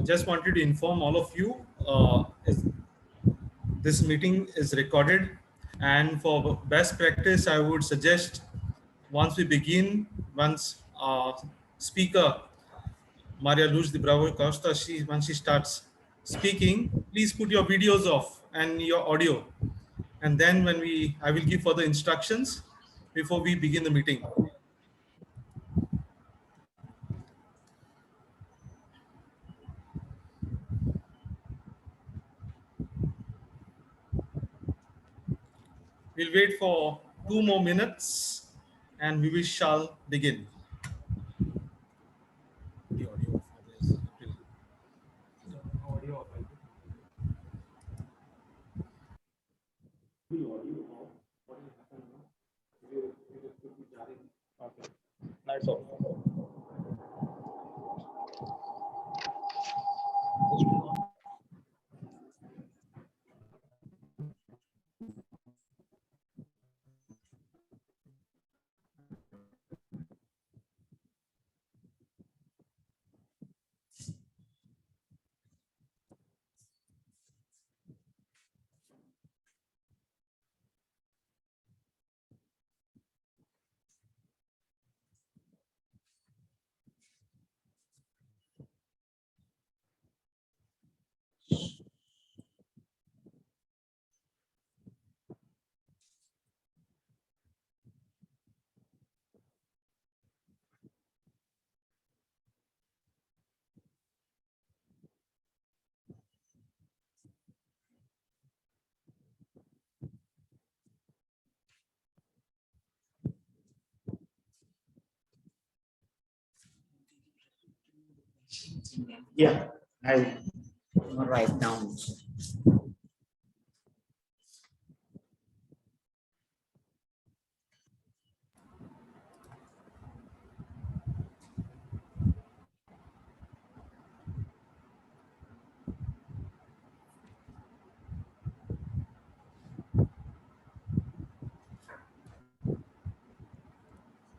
Just wanted to inform all of you, this meeting is recorded, and for best practice, I would suggest once we begin, once speaker Maria Luz de Bravo Costa, once she starts speaking, please put your videos off and your audio, and then I will give further instructions before we begin the meeting. We'll wait for 2 more minutes and we shall begin. The audio for this. Okay. That's all. Yeah, I will write down.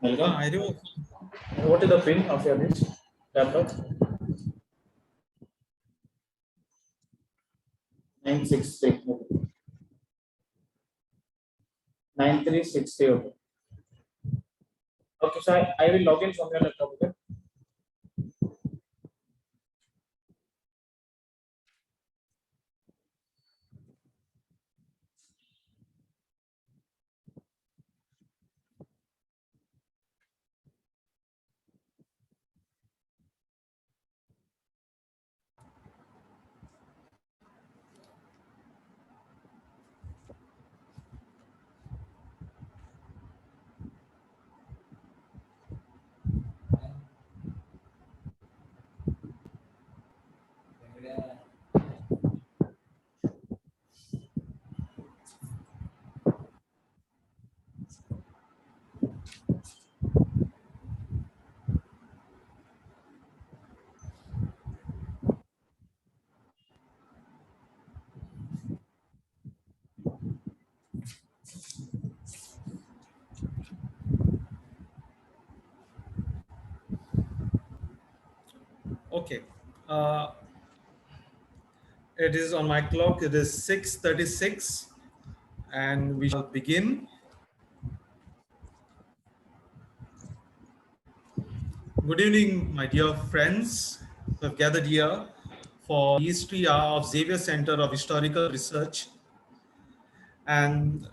What is the pin of your this laptop? 960. 9360. Okay, so I will log in from your laptop. Okay. Okay. It is on my clock. It is 6:36 and we shall begin. Good evening, my dear friends who have gathered here for the History Hour of Xavier Center of Historical Research. And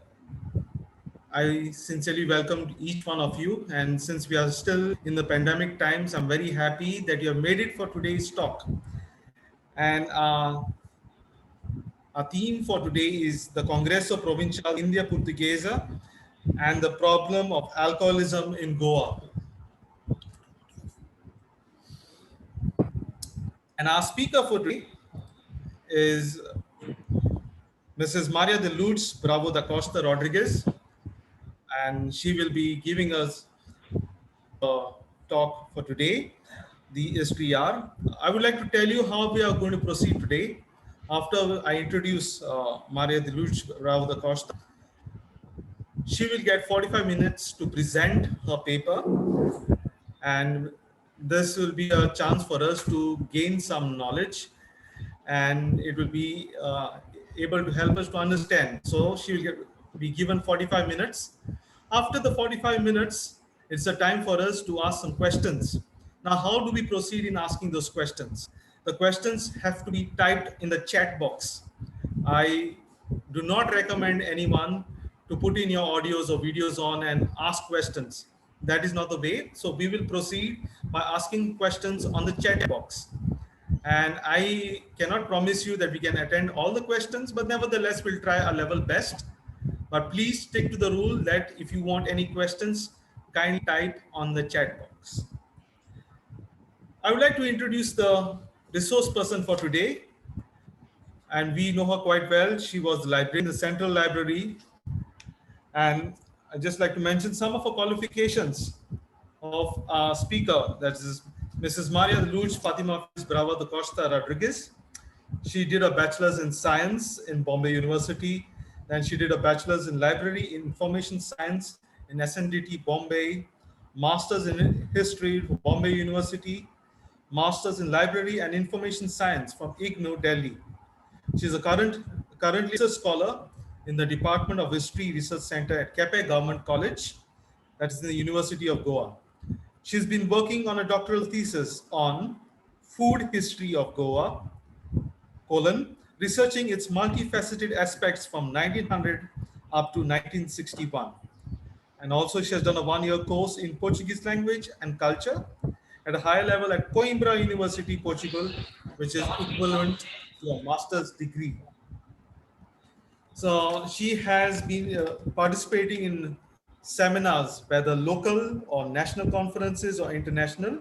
I sincerely welcome each one of you. And since we are still in the pandemic times, I'm very happy that you have made it for today's talk. And our theme for today is the Congresso Provincial India Portuguesa and the problem of alcoholism in Goa. And our speaker for today is Mrs. Maria de Lourdes Bravo da Costa Rodriguez, and she will be giving us a talk for today, the SPR. I would like to tell you how we are going to proceed today. After I introduce Maria de Lourdes Bravo da Costa, she will get 45 minutes to present her paper, and this will be a chance for us to gain some knowledge, and it will be able to help us to understand. So she will be given 45 minutes. After the 45 minutes, it's a time for us to ask some questions. Now, how do we proceed in asking those questions? The questions have to be typed in the chat box. I do not recommend anyone to put in your audios or videos on and ask questions. That is not the way. So we will proceed by asking questions on the chat box. And I cannot promise you that we can attend all the questions, but nevertheless, we'll try our level best. But please stick to the rule that if you want any questions, kindly type on the chat box. I would like to introduce the resource person for today, and we know her quite well. She was the librarian in the Central Library. And I'd just like to mention some of her qualifications of our speaker, that is Mrs. Maria Luz Fatima Bravo da Costa Rodriguez. She did a bachelor's in science in Bombay University. Then she did a bachelor's in library information science in SNDT Bombay, master's in history from Bombay University, master's in library and information science from IGNOU Delhi. She is a currently research scholar in the Department of History Research Center at Kepe Government College, that is in the University of Goa. She's been working on a doctoral thesis on food history of Goa, researching its multifaceted aspects from 1900 up to 1961. And also she has done a one-year course in Portuguese language and culture at a higher level at Coimbra University, Portugal, which is equivalent to a master's degree. So she has been participating in seminars, whether local or national conferences or international.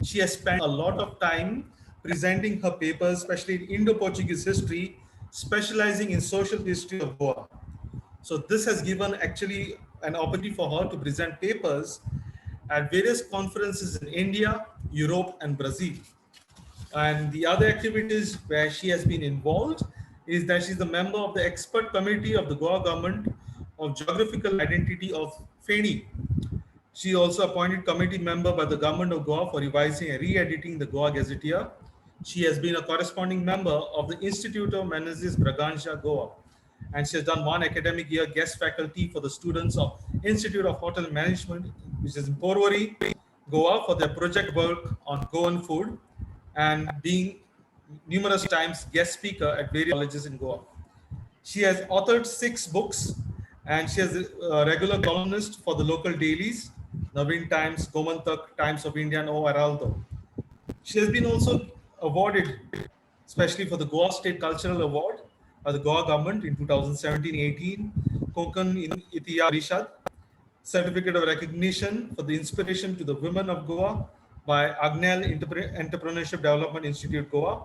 She has spent a lot of time presenting her papers, especially in Indo-Portuguese history, specializing in social history of Goa. So this has given actually an opportunity for her to present papers at various conferences in India, Europe, and Brazil. And the other activities where she has been involved is that she's a member of the expert committee of the Goa government of geographical identity of Feni. She also appointed committee member by the government of Goa for revising and re-editing the Goa Gazetteer. She has been a corresponding member of the Institute of Menezes Bragança, Goa. And she has done one academic year guest faculty for the students of Institute of Hotel Management, which is in Porvorim, Goa, for their project work on Goan food, and being numerous times guest speaker at various colleges in Goa. She has authored 6 books, and she is a regular columnist for the local dailies, Navin Times, Gomantak, Times of India, and O Heraldo. She has been also awarded, especially for the Goa State Cultural Award by the Goa government in 2017-18, Konkan Itihas Parishad, Certificate of Recognition for the Inspiration to the Women of Goa by Agnel Entrepreneurship Development Institute, Goa.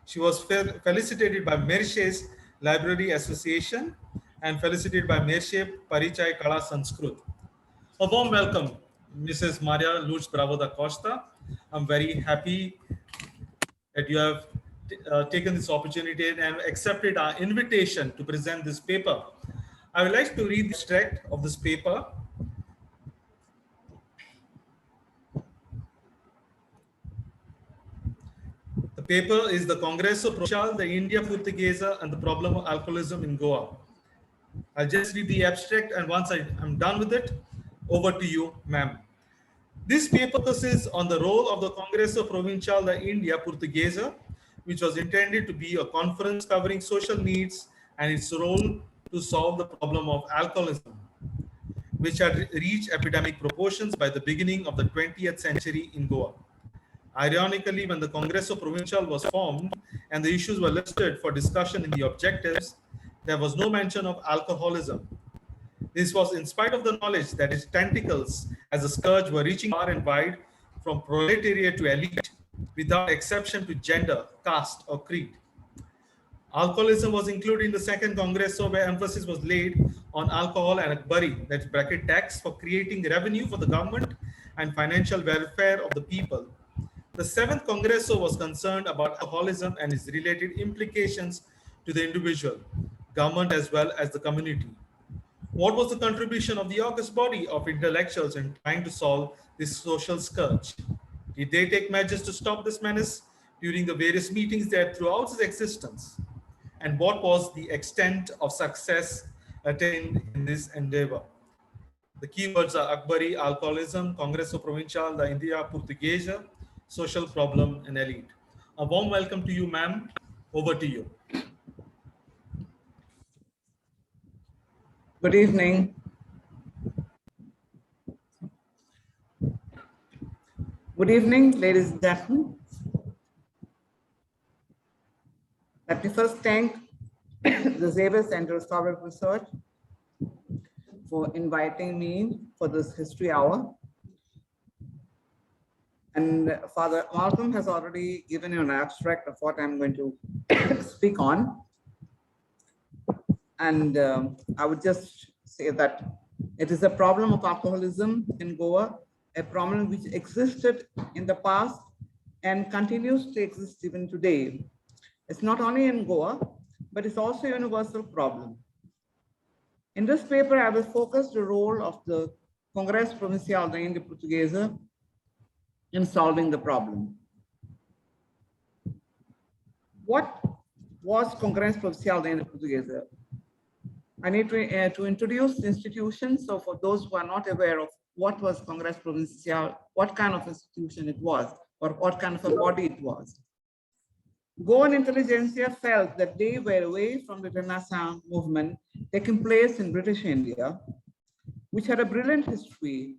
She was felicitated by Mershe's Library Association and felicitated by Mershe Parichay Kala Sanskrit. A warm welcome, Mrs. Maria Luz Bravo da Costa. I'm very happy that you have taken this opportunity and accepted our invitation to present this paper. I would like to read the extract of this paper. The paper is the Congresso Provincial de India Portuguesa and the Problem of Alcoholism in Goa. I'll just read the abstract, and once I'm done with it, over to you, ma'am. This paper focuses on the role of the Congresso Provincial de India Portuguesa, which was intended to be a conference covering social needs and its role to solve the problem of alcoholism, which had reached epidemic proportions by the beginning of the 20th century in Goa. Ironically, when the Congresso Provincial was formed and the issues were listed for discussion in the objectives, there was no mention of alcoholism. This was in spite of the knowledge that its tentacles as a scourge were reaching far and wide from proletariat to elite, without exception to gender, caste, or creed. Alcoholism was included in the second Congresso, where emphasis was laid on alcohol and akbari, that's bracket tax, for creating revenue for the government and financial welfare of the people. The seventh Congresso was concerned about alcoholism and its related implications to the individual, government, as well as the community. What was the contribution of the august body of intellectuals in trying to solve this social scourge? Did they take measures to stop this menace during the various meetings they had throughout its existence? And what was the extent of success attained in this endeavor? The keywords are Akbari, alcoholism, Congresso Provincial, the India Portuguesa, social problem, and elite. A warm welcome to you, ma'am. Over to you. Good evening. Good evening, ladies and gentlemen. Let me first thank the Xavier Center of Historical Research for inviting me for this history hour. And Father Malcolm has already given you an abstract of what I'm going to speak on. And I would just say that it is a problem of alcoholism in Goa, a problem which existed in the past and continues to exist even today. It's not only in Goa, but it's also a universal problem. In this paper, I will focus the role of the Congresso Provincial da Índia Portuguesa in solving the problem. What was Congresso Provincial da Índia Portuguesa? I need to introduce the institution. So for those who are not aware of what was Congresso Provincial, what kind of institution it was, or what kind of a body it was. Goan intelligentsia felt that they were away from the Renaissance movement taking place in British India, which had a brilliant history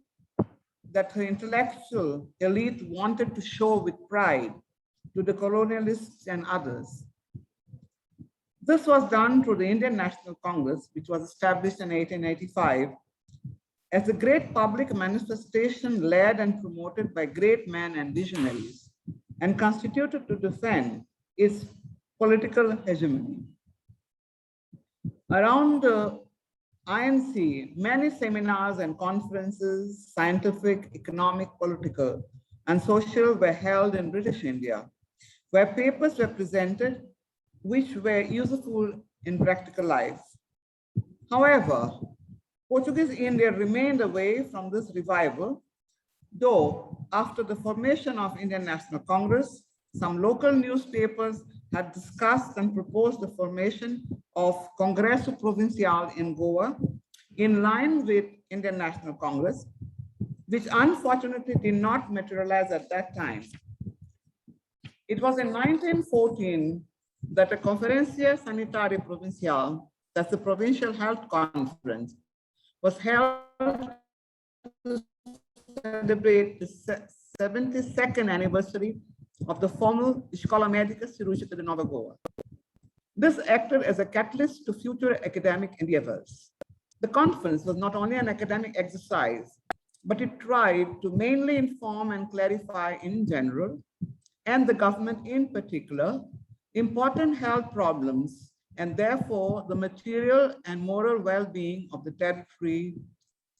that the intellectual elite wanted to show with pride to the colonialists and others. This was done through the Indian National Congress, which was established in 1885 as a great public manifestation led and promoted by great men and visionaries and constituted to defend its political hegemony. Around the INC, many seminars and conferences, scientific, economic, political, and social were held in British India, where papers were presented which were useful in practical life. However, Portuguese India remained away from this revival, though after the formation of Indian National Congress, some local newspapers had discussed and proposed the formation of Congresso Provincial in Goa in line with Indian National Congress, which unfortunately did not materialize at that time. It was in 1914 that a Conferencia Sanitaria Provincial, that's the Provincial Health Conference, was held to celebrate the 72nd anniversary of the formal Escola Médica Cirúrgica de Nova Goa. This acted as a catalyst to future academic endeavors. The conference was not only an academic exercise, but it tried to mainly inform and clarify in general, and the government in particular, important health problems, and therefore the material and moral well-being of the territory,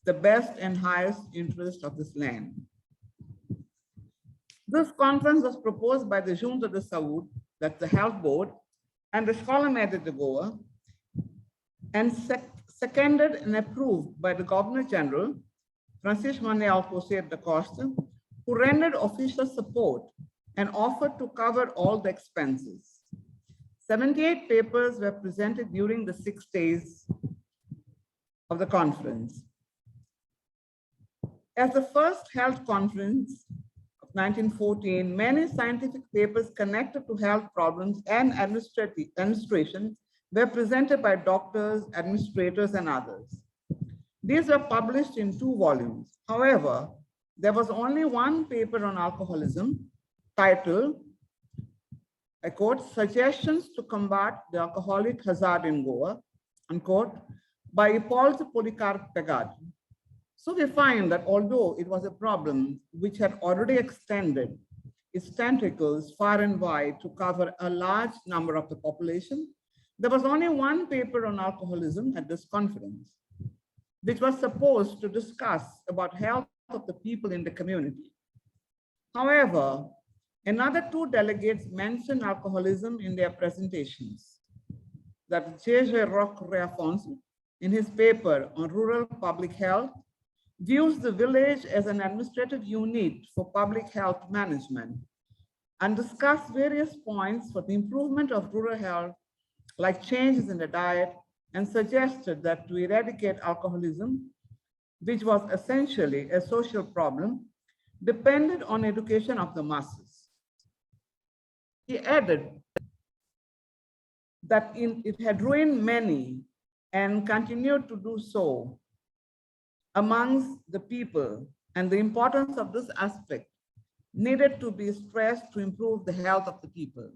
the best and highest interest of this land. This conference was proposed by the Junta de Saúde, that's the health board, and the Escola Médica de Goa, and seconded and approved by the Governor General, Francisco Manuel Coceiro da Costa, who rendered official support and offered to cover all the expenses. 78 papers were presented during the 6 days of the conference. As the first health conference of 1914, many scientific papers connected to health problems and administration were presented by doctors, administrators, and others. These were published in 2 volumes. However, there was only one paper on alcoholism titled, I quote, Suggestions to Combat the Alcoholic Hazard in Goa, unquote, by Hipólito Policarpo Pegado. So we find that although it was a problem which had already extended its tentacles far and wide to cover a large number of the population, there was only one paper on alcoholism at this conference, which was supposed to discuss about health of the people in the community. However, another 2 delegates mentioned alcoholism in their presentations. That J.J. Roque Afonso, in his paper on rural public health, views the village as an administrative unit for public health management, and discussed various points for the improvement of rural health, like changes in the diet, and suggested that to eradicate alcoholism, which was essentially a social problem, depended on education of the masses. He added that it had ruined many and continued to do so amongst the people, and the importance of this aspect needed to be stressed to improve the health of the people.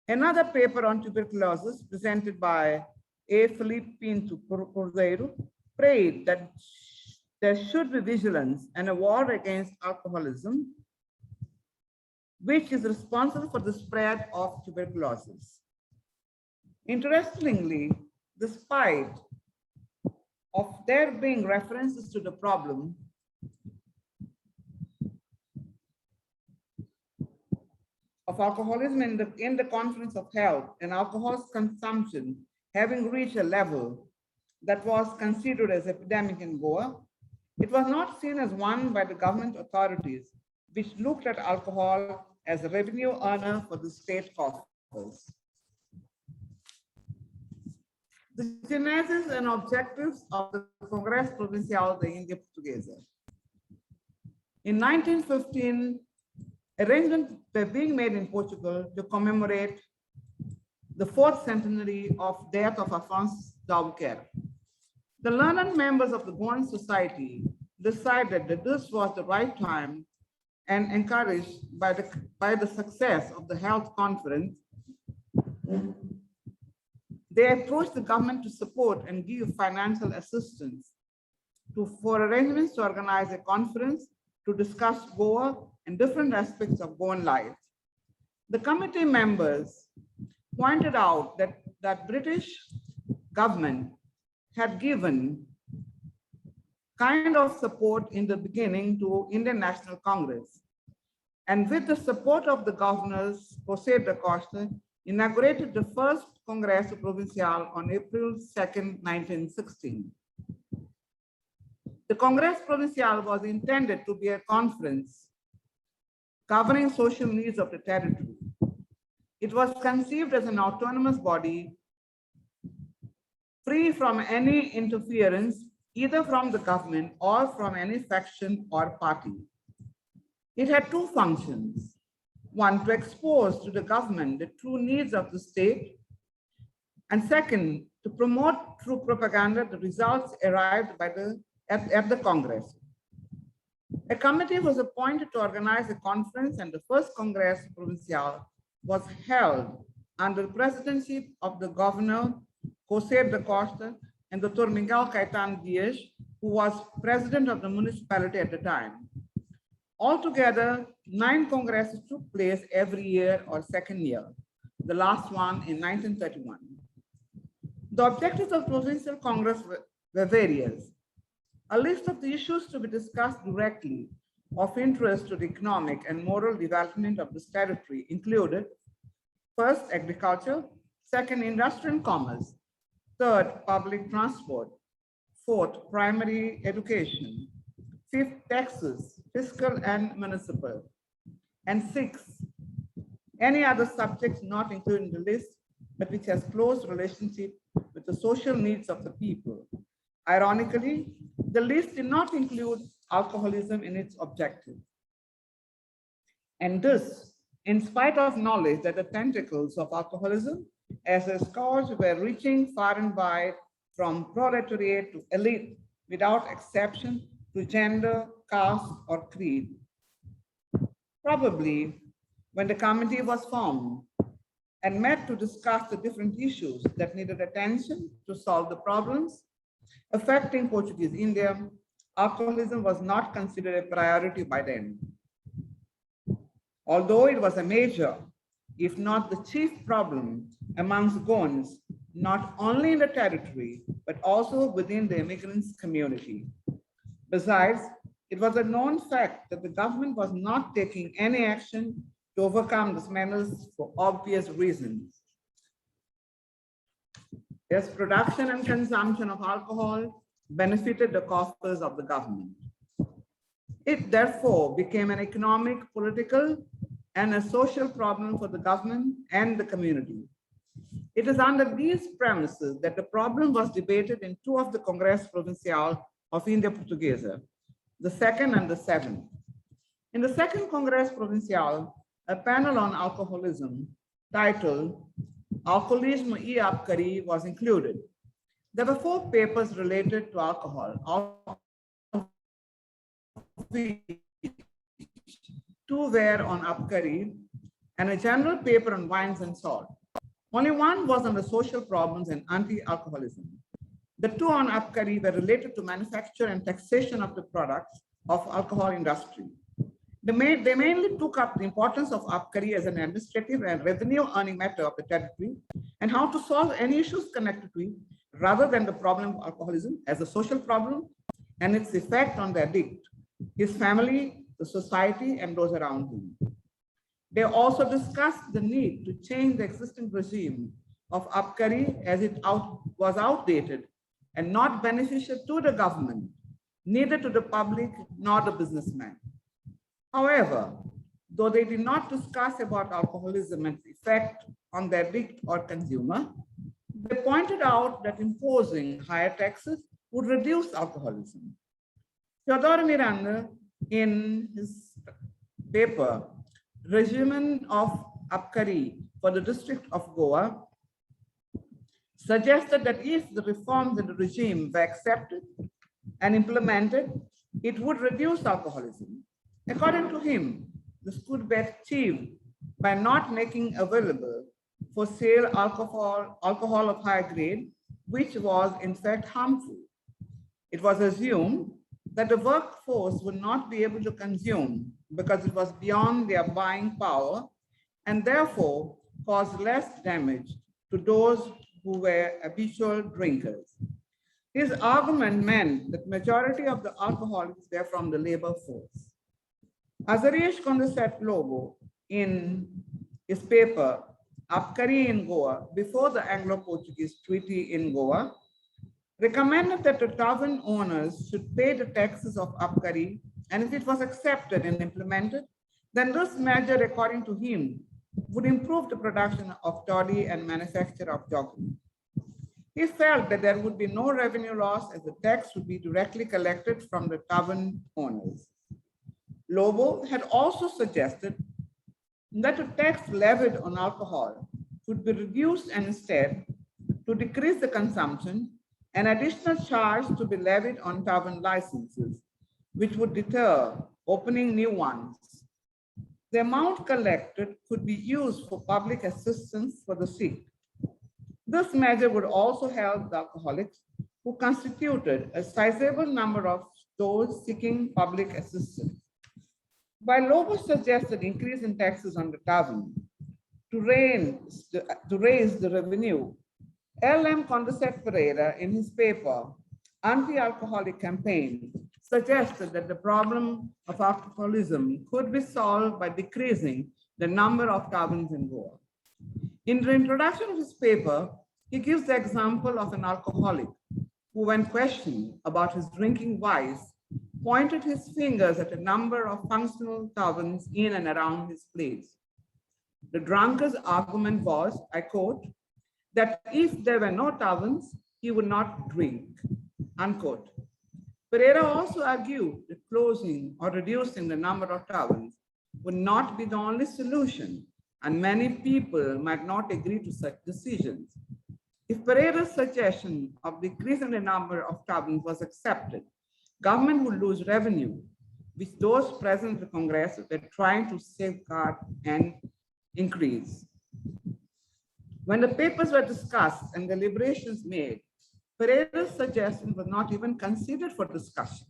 Another paper on tuberculosis presented by A. Felipe Pinto Cordeiro prayed that there should be vigilance and a war against alcoholism, which is responsible for the spread of tuberculosis. Interestingly, despite of there being references to the problem, of alcoholism in the Conference of Health and alcohol consumption having reached a level that was considered as epidemic in Goa, it was not seen as one by the government authorities, which looked at alcohol as a revenue earner for the state coffers. The genesis and objectives of the Congress Provincial de India Portuguesa. In 1915, arrangements were being made in Portugal to commemorate the 4th centenary of death of Afonso d'Albuquerque. The learned members of the Goan Society decided that this was the right time, and encouraged by the success of the health conference, they approached the government to support and give financial assistance for arrangements to organize a conference to discuss Goa and different aspects of Goan life. The committee members pointed out that British government had given kind of support in the beginning to Indian National Congress. And with the support of the governors, José da Costa inaugurated the first Congresso Provincial on April 2nd, 1916. The Congress Provincial was intended to be a conference covering social needs of the territory. It was conceived as an autonomous body free from any interference, either from the government or from any faction or party. It had two functions. One, to expose to the government the true needs of the state, and second, to promote through propaganda the results arrived at the Congress. A committee was appointed to organize a conference, and the first Congress Provincial was held under the presidency of the governor, José da Costa, and Dr. Miguel Caetano Dias, who was president of the municipality at the time. Altogether, 9 congresses took place every year or second year, the last one in 1931. The objectives of Provincial Congress were various. A list of the issues to be discussed directly of interest to the economic and moral development of this territory included: first, agriculture; second, industry and commerce; third, public transport; fourth, primary education; fifth, taxes, fiscal and municipal; and sixth, any other subjects not included in the list, but which has close relationship with the social needs of the people. Ironically, the list did not include alcoholism in its objective. And this, in spite of knowledge that the tentacles of alcoholism as a scourge were reaching far and wide, from proletariat to elite, without exception, to gender, caste, or creed. Probably, when the committee was formed and met to discuss the different issues that needed attention to solve the problems affecting Portuguese India, alcoholism was not considered a priority by them. Although it was a major, if not the chief problem amongst Goans, not only in the territory, but also within the immigrants community. Besides, it was a known fact that the government was not taking any action to overcome this menace for obvious reasons. Yes, production and consumption of alcohol benefited the coffers of the government. It therefore became an economic, political, and a social problem for the government and the community. It is under these premises that the problem was debated in two of the Congresso Provincial of India Portuguesa, the second and the seventh. In the second Congresso Provincial, a panel on alcoholism titled Alcoolismo e Apcari was included. There were 4 papers related to alcohol. 2 were on Apcari and a general paper on wines and salt. Only 1 was on the social problems and anti-alcoholism. The 2 on Apcari were related to manufacture and taxation of the products of alcohol industry. They mainly took up the importance of Apcari as an administrative and revenue earning matter of the territory and how to solve any issues connected to it rather than the problem of alcoholism as a social problem and its effect on the addict, his family, the society, and those around him. They also discussed the need to change the existing regime of Apcari as it was outdated and not beneficial to the government, neither to the public nor the businessman. However, though they did not discuss about alcoholism and its effect on the addict or consumer, they pointed out that imposing higher taxes would reduce alcoholism. Teodoro Miranda, in his paper, Regimen of Apcari for the District of Goa, suggested that if the reforms in the regime were accepted and implemented, it would reduce alcoholism. According to him, this could be achieved by not making available for sale alcohol of higher grade, which was in fact harmful. It was assumed that the workforce would not be able to consume because it was beyond their buying power and therefore caused less damage to those who were habitual drinkers. His argument meant that majority of the alcoholics were from the labor force. Azarias Condorcet Lobo, in his paper, Apcari in Goa, before the Anglo-Portuguese Treaty in Goa, recommended that the tavern owners should pay the taxes of Apcari, and if it was accepted and implemented, then this measure, according to him, would improve the production of toddy and manufacture of jogging. He felt that there would be no revenue loss as the tax would be directly collected from the tavern owners. Lobo had also suggested that a tax levied on alcohol could be reduced and instead, to decrease the consumption, an additional charge to be levied on tavern licenses, which would deter opening new ones. The amount collected could be used for public assistance for the sick. This measure would also help the alcoholics who constituted a sizable number of those seeking public assistance. While Lobo suggested increase in taxes on the tavern to raise the revenue, L.M. Condorcet Pereira, in his paper, Anti-Alcoholic Campaign, suggested that the problem of alcoholism could be solved by decreasing the number of taverns in Goa. In the introduction of his paper, he gives the example of an alcoholic who, when questioned about his drinking vice, pointed his fingers at a number of functional taverns in and around his place. The drunkard's argument was, I quote, that if there were no taverns, he would not drink, unquote. Pereira also argued that closing or reducing the number of taverns would not be the only solution, and many people might not agree to such decisions. If Pereira's suggestion of decreasing the number of taverns was accepted, government would lose revenue, which those present at the Congress were trying to safeguard and increase. When the papers were discussed and deliberations made, Pereira's suggestion was not even considered for discussion.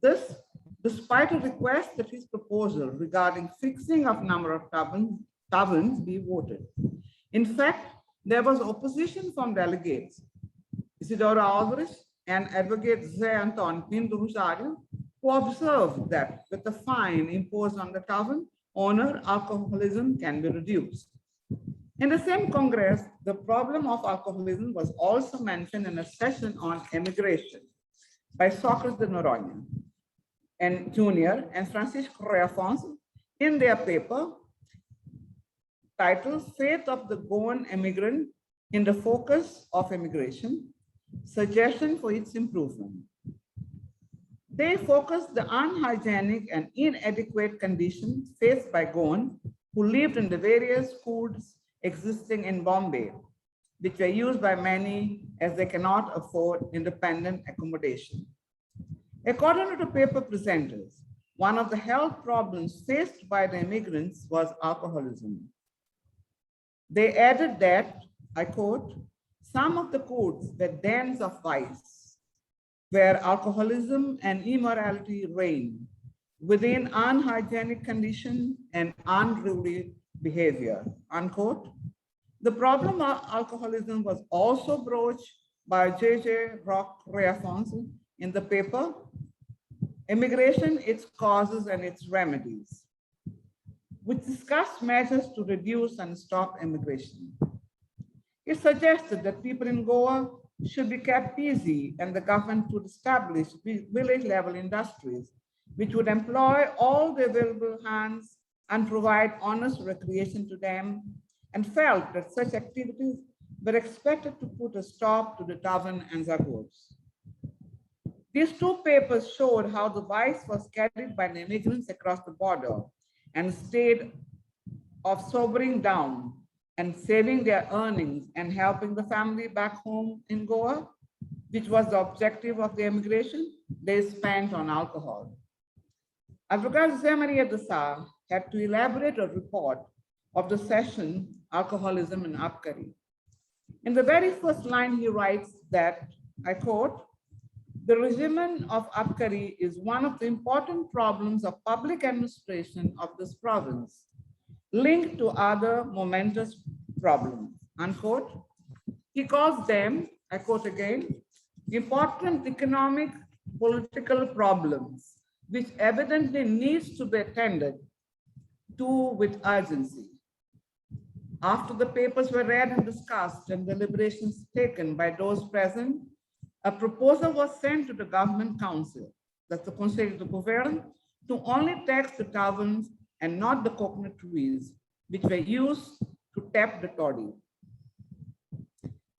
This, despite a request that his proposal regarding fixing of number of taverns be voted. In fact, there was opposition from delegates, Isidoro Alvarez and Advocate Zé Antônio Pinto Rosario, who observed that with the fine imposed on the tavern owner, alcoholism can be reduced. In the same Congress, the problem of alcoholism was also mentioned in a session on immigration. by Sócrates de Noronha and Jr. and Francisco Correa Afonso in their paper titled Faith of the Goan Immigrant in the Focus of Immigration, Suggestion for its Improvement. They focused the unhygienic and inadequate conditions faced by Goan who lived in the various schools existing in Bombay, which were used by many as they cannot afford independent accommodation. According to the paper presenters, one of the health problems faced by the immigrants was alcoholism. They added that, I quote, some of the courts were dens of vice, where alcoholism and immorality reign within unhygienic conditions and unruly behavior, unquote. The problem of alcoholism was also broached by J.J. Rock Afonso in the paper, Immigration, Its Causes and Its Remedies, which discussed measures to reduce and stop immigration. It suggested that people in Goa should be kept busy and the government would establish village-level industries which would employ all the available hands and provide honest recreation to them, and felt that such activities were expected to put a stop to the tavern and zagors. These two papers showed how the vice was carried by the immigrants across the border and instead of sobering down and saving their earnings and helping the family back home in Goa, which was the objective of the immigration, they spent on alcohol. Advocate José Maria de Sá had to elaborate a report of the session, Alcoholism in Abkari. In the very first line, he writes that, I quote, the regimen of Abkari is one of the important problems of public administration of this province, linked to other momentous problems, unquote. He calls them, I quote again, important economic, political problems, which evidently needs to be attended to with urgency. After the papers were read and discussed and deliberations taken by those present, a proposal was sent to the government council, that's the Conseil de Gouverne, to only tax the taverns and not the coconut trees, which were used to tap the toddy.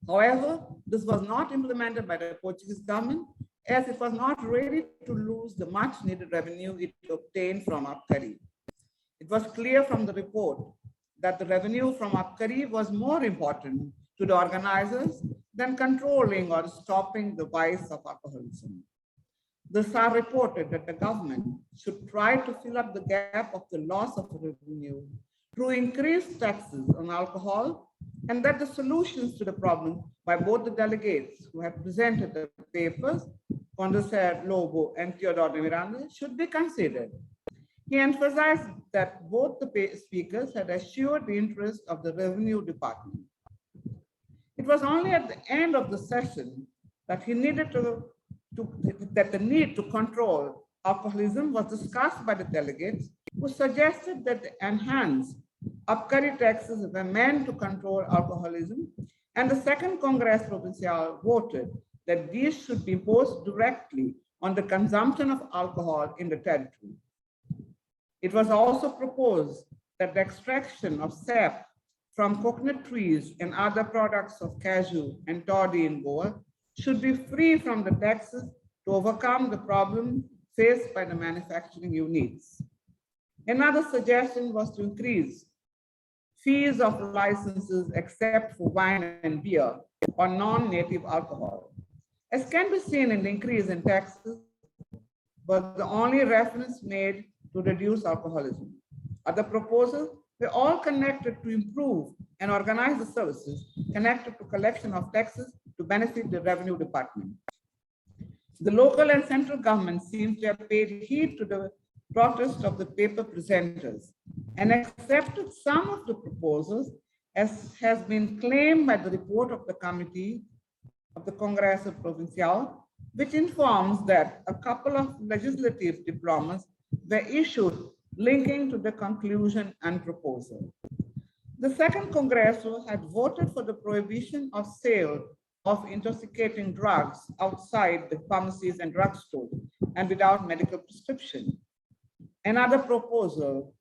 However, this was not implemented by the Portuguese government, as it was not ready to lose the much needed revenue it obtained from Abkari. It was clear from the report that the revenue from Abkari was more important to the organizers than controlling or stopping the vice of alcoholism. The SAR reported that the government should try to fill up the gap of the loss of revenue through increased taxes on alcohol, and that the solutions to the problem by both the delegates who have presented the papers, Condorcet Lobo and Teodoro de Miranda, should be considered. He emphasized that both the speakers had assured the interest of the Revenue Department. It was only at the end of the session that he needed that the need to control alcoholism was discussed by the delegates, who suggested that the enhanced Abkari taxes were meant to control alcoholism, and the Second Congress Provincial voted that these should be imposed directly on the consumption of alcohol in the territory. It was also proposed that the extraction of sap from coconut trees and other products of cashew and toddy in Goa should be free from the taxes to overcome the problem faced by the manufacturing units. Another suggestion was to increase fees of licenses except for wine and beer or non-native alcohol. As can be seen in the increase in taxes, was the only reference made to reduce alcoholism. Other proposals were all connected to improve and organize the services connected to collection of taxes to benefit the Revenue Department. The local and central government seems to have paid heed to the protest of the paper presenters and accepted some of the proposals, as has been claimed by the report of the committee of the Congresso Provincial, which informs that a couple of legislative diplomas were issued linking to the conclusion and proposal. The Second Congresso had voted for the prohibition of sale of intoxicating drugs outside the pharmacies and drugstores and without medical prescription. Another proposal,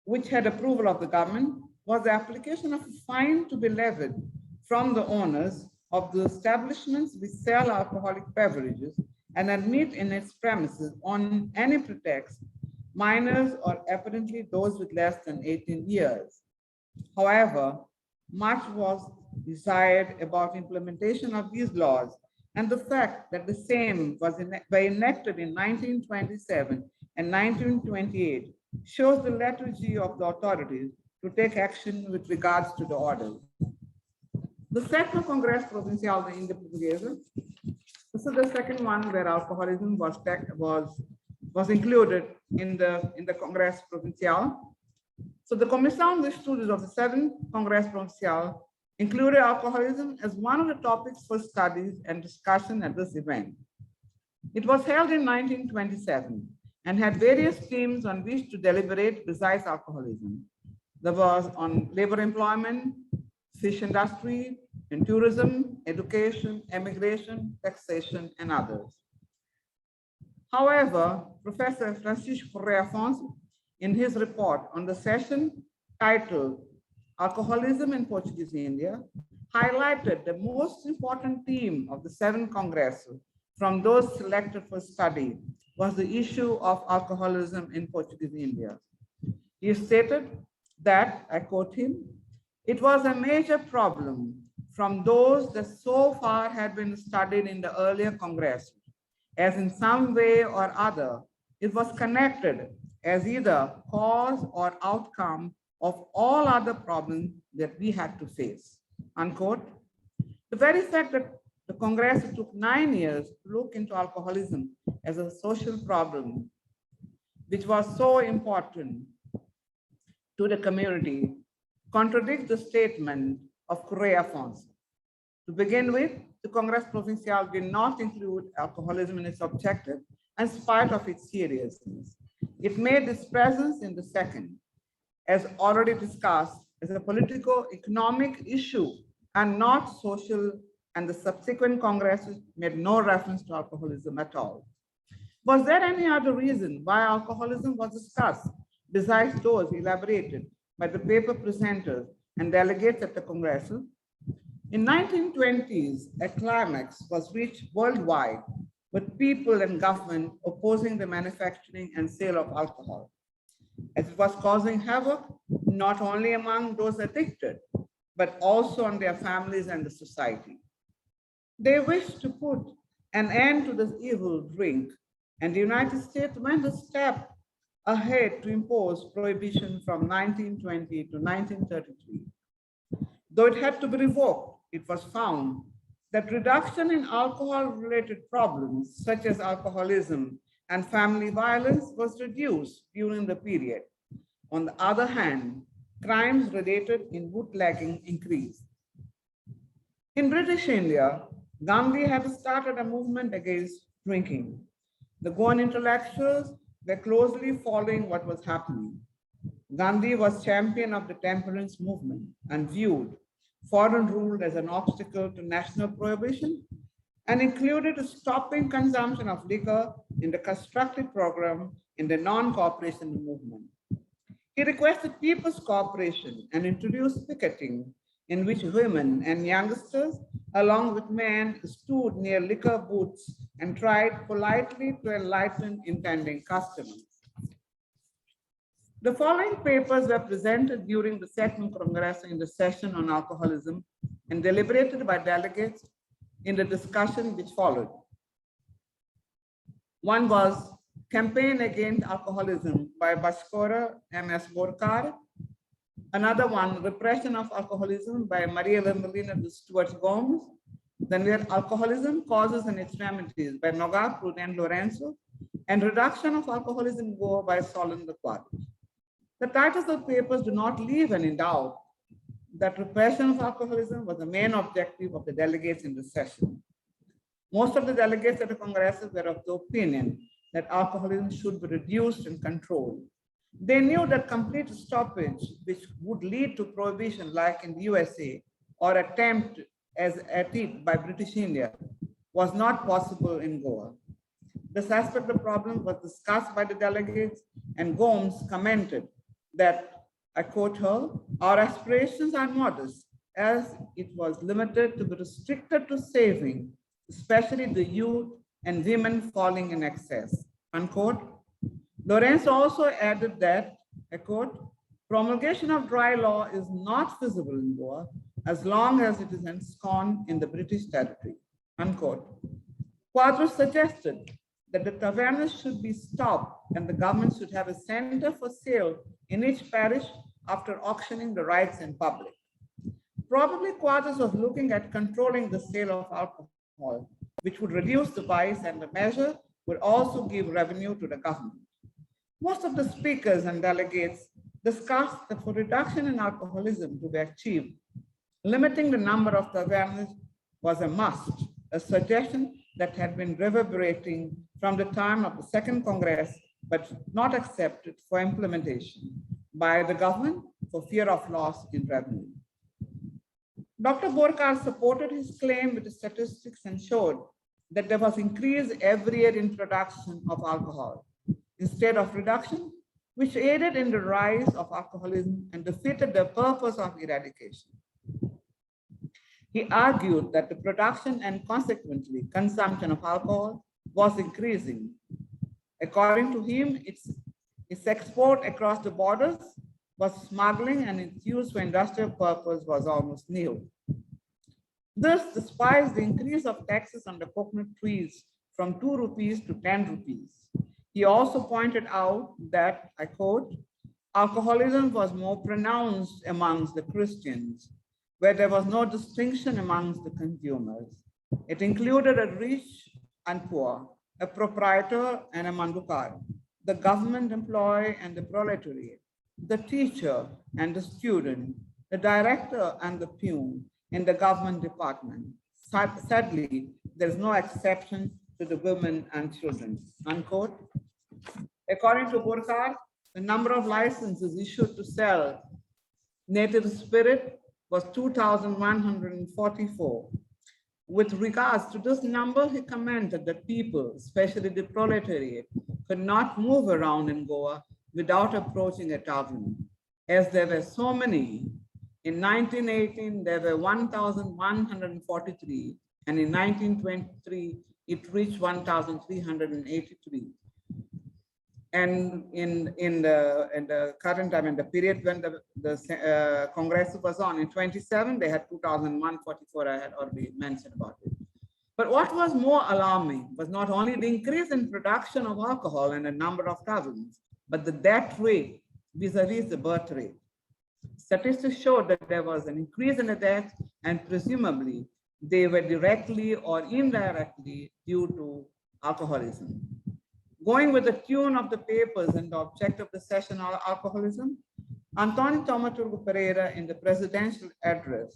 which had approval of the government, was the application of a fine to be levied from the owners of the establishments which sell alcoholic beverages and admit in its premises on any pretext minors or apparently those with less than 18 years. However, much was desired about implementation of these laws, and the fact that the same were enacted in 1927 and 1928 shows the lethargy of the authorities to take action with regards to the orders. The second Congress Provincial de Portuguesa, this is the second one where alcoholism was included in the Congress Provincial. So the Comissão de Estudos of the 7th Congress Provincial included alcoholism as one of the topics for studies and discussion at this event. It was held in 1927 and had various themes on which to deliberate besides alcoholism. There was on labor employment, fish industry, and tourism, education, immigration, taxation, and others. However, Professor Francisco Correa Afonso, in his report on the session titled Alcoholism in Portuguese India, highlighted the most important theme of the 7 Congresses from those selected for study was the issue of alcoholism in Portuguese India. He stated that, I quote him, "It was a major problem from those that so far had been studied in the earlier Congress, as in some way or other, it was connected as either cause or outcome of all other problems that we had to face," unquote. The very fact that the Congress took 9 years to look into alcoholism as a social problem, which was so important to the community, contradicts the statement of Correa Afonso. To begin with, the Congress Provincial did not include alcoholism in its objective, in spite of its seriousness. It made its presence in the second, as already discussed, as a politico-economic issue and not social, and the subsequent Congresses made no reference to alcoholism at all. Was there any other reason why alcoholism was discussed besides those elaborated by the paper presenters and delegates at the Congress? In 1920s, a climax was reached worldwide with people and government opposing the manufacturing and sale of alcohol, as it was causing havoc not only among those addicted, but also on their families and the society. They wished to put an end to this evil drink, and the United States went a step ahead to impose prohibition from 1920 to 1933. Though it had to be revoked, it was found that reduction in alcohol-related problems, such as alcoholism and family violence, was reduced during the period. On the other hand, crimes related in bootlegging increased. In British India, Gandhi had started a movement against drinking. The Goan intellectuals were closely following what was happening. Gandhi was champion of the temperance movement and viewed foreign rule as an obstacle to national prohibition, and included stopping consumption of liquor in the constructive program in the non-cooperation movement. He requested people's cooperation and introduced picketing, in which women and youngsters, along with men, stood near liquor booths and tried politely to enlighten intending customers. The following papers were presented during the second Congress in the session on alcoholism and deliberated by delegates in the discussion which followed. One was Campaign Against Alcoholism by Bhaskara M.S. Borkar. Another one, Repression of Alcoholism by Maria Limberlina de Stuart Gomes. Then we had Alcoholism, Causes and its Remedies by Nogar Pruden Lorenzo, and Reduction of Alcoholism in Goa by Solon Lequat. The titles of papers do not leave any doubt that repression of alcoholism was the main objective of the delegates in the session. Most of the delegates at the Congresses were of the opinion that alcoholism should be reduced and controlled. They knew that complete stoppage, which would lead to prohibition like in the USA, or attempt as at it by British India was not possible in Goa. This aspect of the problem was discussed by the delegates, and Gomes commented that, I quote her, our aspirations are modest as it was limited to be restricted to saving, especially the youth and women falling in excess, unquote. Lawrence also added that, I quote, promulgation of dry law is not feasible in Goa as long as it is ensconced in the British territory, unquote. Quadros suggested that the tavernas should be stopped and the government should have a center for sale in each parish after auctioning the rights in public. Probably Quadros was looking at controlling the sale of alcohol, which would reduce the vice, and the measure would also give revenue to the government. Most of the speakers and delegates discussed that for reduction in alcoholism to be achieved, limiting the number of tavernas was a must, a suggestion that had been reverberating from the time of the Second Congress, but not accepted for implementation by the government for fear of loss in revenue. Dr. Borkar supported his claim with the statistics and showed that there was increase every year in production of alcohol instead of reduction, which aided in the rise of alcoholism and defeated the purpose of eradication. He argued that the production and consequently consumption of alcohol was increasing. According to him, its export across the borders was smuggling, and its use for industrial purpose was almost nil. This, despite the increase of taxes on the coconut trees from 2 rupees to 10 rupees. He also pointed out that, I quote, alcoholism was more pronounced amongst the Christians, where there was no distinction amongst the consumers. It included a rich and poor, a proprietor and a mandukar, the government employee and the proletariat, the teacher and the student, the director and the peon in the government department. Sadly, there is no exception to the women and children, unquote. According to Borkar, the number of licenses issued to sell native spirit was 2,144. With regards to this number, he commented that people, especially the proletariat, could not move around in Goa without approaching a tavern, as there were so many. In 1918, there were 1,143, and in 1923, it reached 1,383. And in the current time, in the period when the Congress was on, in 27, they had 2,144, I had already mentioned about it. But what was more alarming was not only the increase in production of alcohol and the number of taverns, but the death rate vis-a-vis the birth rate. Statistics showed that there was an increase in the deaths, and presumably they were directly or indirectly due to alcoholism. Going with the tune of the papers and the object of the session on alcoholism, Antônio Thaumaturgo Pereira, in the presidential address,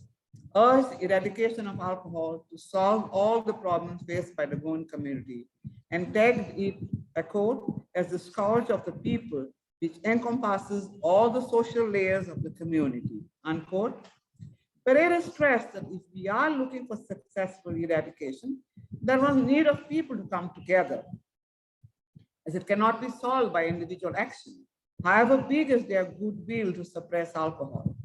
urged eradication of alcohol to solve all the problems faced by the Goan community, and tagged it, I quote, as the scourge of the people, which encompasses all the social layers of the community, unquote. Pereira stressed that if we are looking for successful eradication, there was need of people to come together, as it cannot be solved by individual action, however big is their goodwill to suppress alcohol.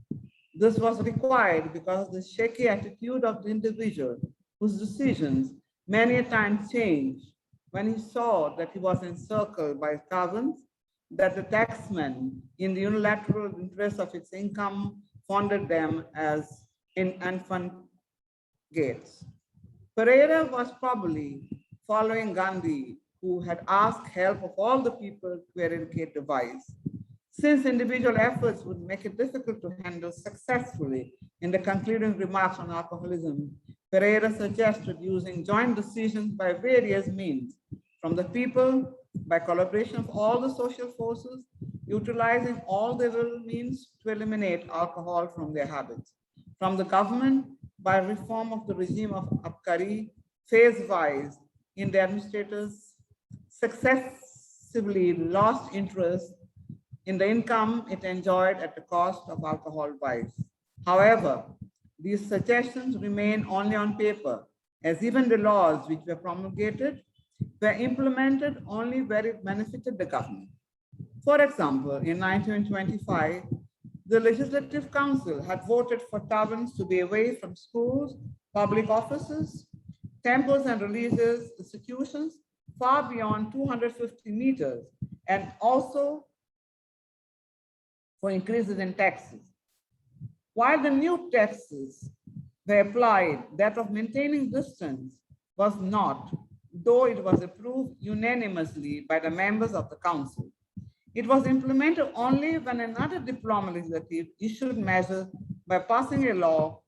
This was required because of the shaky attitude of the individual, whose decisions many a time changed when he saw that he was encircled by taverns, that the taxman, in the unilateral interest of its income, funded them as in infant gates. Pereira was probably following Gandhi, who had asked help of all the people to eradicate the vice. Since individual efforts would make it difficult to handle successfully, in the concluding remarks on alcoholism, Pereira suggested using joint decisions by various means, from the people, by collaboration of all the social forces, utilizing all the available means to eliminate alcohol from their habits, from the government, by reform of the regime of Abkari, phase-wise, in the administrators successively lost interest in the income it enjoyed at the cost of alcohol vice. However, these suggestions remain only on paper, as even the laws which were promulgated were implemented only where it benefited the government. For example, in 1925, the Legislative Council had voted for taverns to be away from schools, public offices, temples and religious institutions far beyond 250 meters, and also for increases in taxes. While the new taxes were applied, that of maintaining distance was not, though it was approved unanimously by the members of the council. It was implemented only when another diploma legislative issued measures by passing a law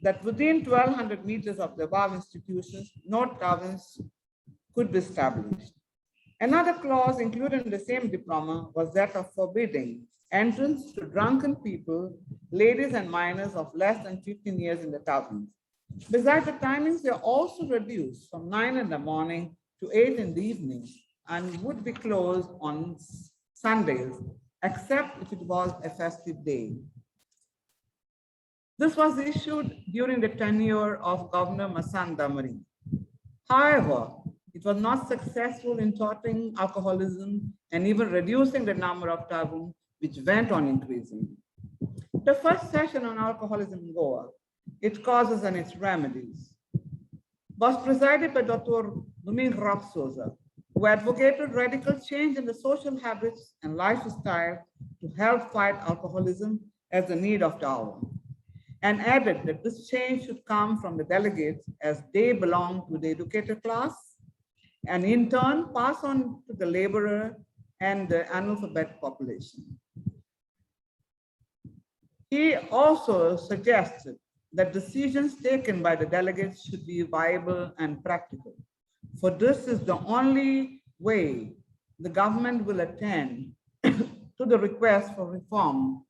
that within 1,200 meters of the above institutions, no taverns could be established. Another clause included in the same diploma was that of forbidding entrance to drunken people, ladies and minors of less than 15 years in the taverns. Besides, the timings were also reduced from 9 in the morning to 8 in the evening and would be closed on Sundays, except if it was a festive day. This was issued during the tenure of Governor Massan Damari. However, it was not successful in thwarting alcoholism and even reducing the number of taverns, which went on increasing. The first session on alcoholism in Goa, its causes and its remedies, was presided by Dr. Domingo Roque Souza, who advocated radical change in the social habits and lifestyle to help fight alcoholism as the need of the hour, and added that this change should come from the delegates as they belong to the educated class and in turn pass on to the laborer and the analphabet population. He also suggested that decisions taken by the delegates should be viable and practical. For this is the only way the government will attend to the request for reform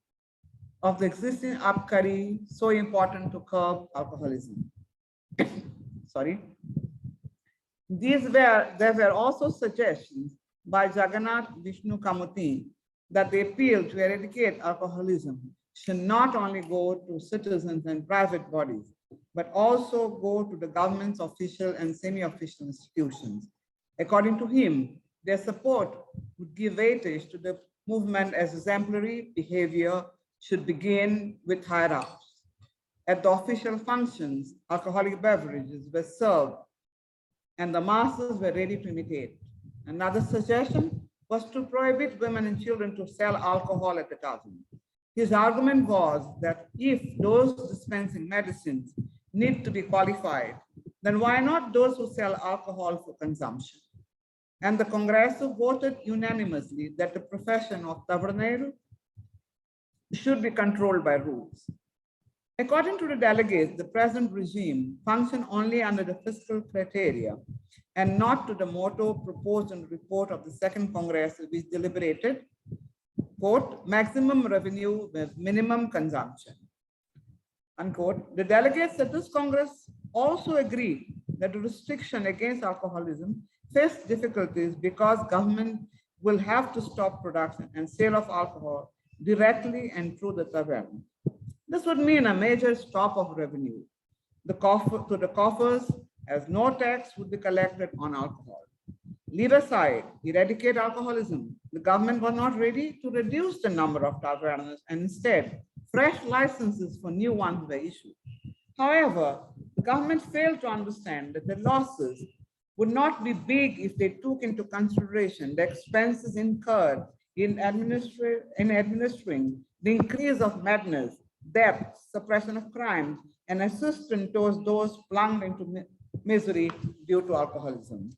of the existing Abkari, so important to curb alcoholism. Sorry. There were also suggestions by Jagannath Vishnu Kamuti that the appeal to eradicate alcoholism should not only go to citizens and private bodies, but also go to the government's official and semi-official institutions. According to him, their support would give weightage to the movement as exemplary behavior should begin with higher ups. At the official functions, alcoholic beverages were served and the masses were ready to imitate. Another suggestion was to prohibit women and children to sell alcohol at the tavern. His argument was that if those dispensing medicines need to be qualified, then why not those who sell alcohol for consumption? And the Congreso voted unanimously that the profession of tabernero should be controlled by rules. According to the delegates, the present regime functioned only under the fiscal criteria and not to the motto proposed in the report of the Second Congress, which deliberated, quote, maximum revenue with minimum consumption, unquote. The delegates at this Congress also agreed that the restriction against alcoholism faced difficulties because government will have to stop production and sale of alcohol directly and through the tavern. This would mean a major stop of revenue to the coffers, as no tax would be collected on alcohol. Leave aside, eradicate alcoholism. The government was not ready to reduce the number of tavernas, and instead, fresh licenses for new ones were issued. However, the government failed to understand that the losses would not be big if they took into consideration the expenses incurred in administering the increase of madness, debt, suppression of crime, and assistance towards those plunged into misery due to alcoholism.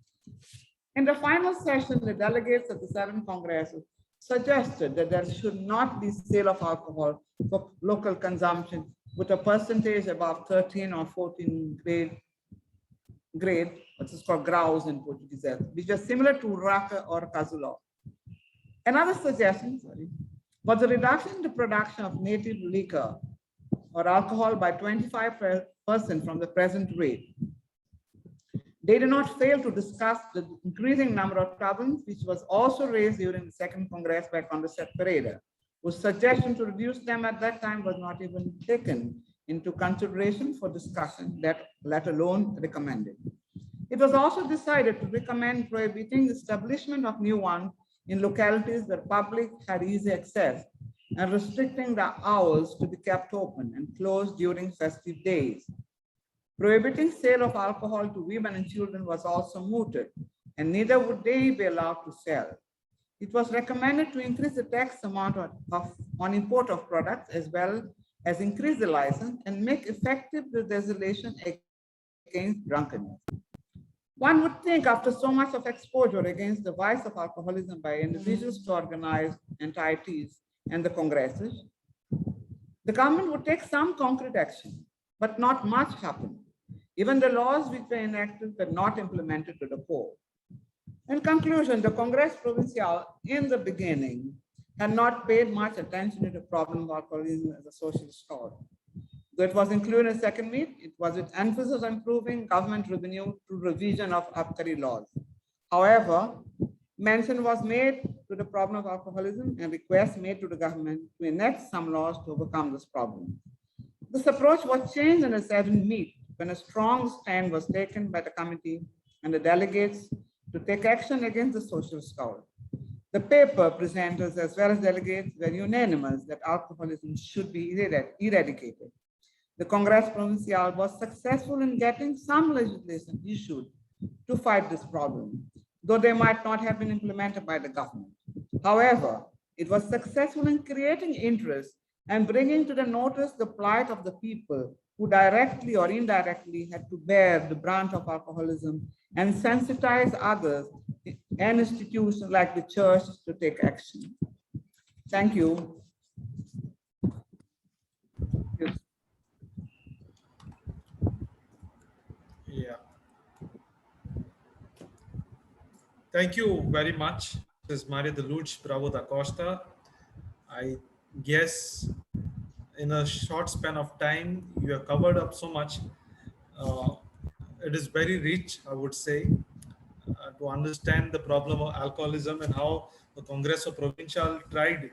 In the final session, the delegates of the 7 Congresses suggested that there should not be sale of alcohol for local consumption with a percentage above 13 or 14 grade, which is called graus in Portuguese, which is similar to raka or casulo. Another suggestion, was a reduction in the production of native liquor or alcohol by 25% from the present rate. They did not fail to discuss the increasing number of taverns, which was also raised during the Second Congress by Condorcet Pereira, whose suggestion to reduce them at that time was not even taken into consideration for discussion, let alone recommended. It was also decided to recommend prohibiting the establishment of new ones in localities where public had easy access and restricting the hours to be kept open and closed during festive days. Prohibiting sale of alcohol to women and children was also mooted, and neither would they be allowed to sell. It was recommended to increase the tax amount on import of products as well as increase the license and make effective the legislation against drunkenness. One would think after so much of exposure against the vice of alcoholism by individuals to organized entities and the congresses, the government would take some concrete action, but not much happened. Even the laws which were enacted were not implemented to the core. In conclusion, the Congress Provincial in the beginning had not paid much attention to the problem of alcoholism as a social scourge. Though it was included in second meet, it was with emphasis on improving government revenue through revision of Abkari laws. However, mention was made to the problem of alcoholism and requests made to the government to enact some laws to overcome this problem. This approach was changed in the seventh meet when a strong stand was taken by the committee and the delegates to take action against the social scourge. The paper presenters as well as delegates were unanimous that alcoholism should be eradicated. The Congress Provincial was successful in getting some legislation issued to fight this problem, though they might not have been implemented by the government. However, it was successful in creating interest and bringing to the notice the plight of the people who directly or indirectly had to bear the brunt of alcoholism and sensitize others and institutions like the church to take action. Thank you. Yeah. Thank you very much, Ms. Maria de Luz Bravo da Costa. I guess in a short span of time, you have covered up so much. It is very rich, I would say, to understand the problem of alcoholism and how the Congress of Provincial tried,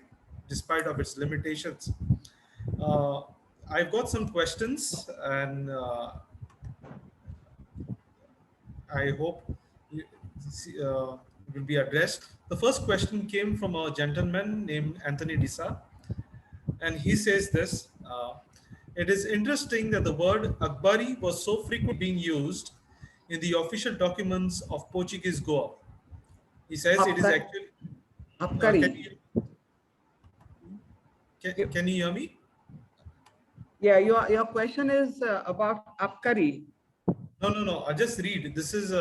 despite of its limitations. I've got some questions, and I hope will be addressed. The first question came from a gentleman named Anthony Disa, and he says this: it is interesting that the word Akbari was so frequently being used in the official documents of Portuguese Goa. He says it is actually Abkari. Can you hear me? Yeah, your question is about Abkari. No. I'll just read. This is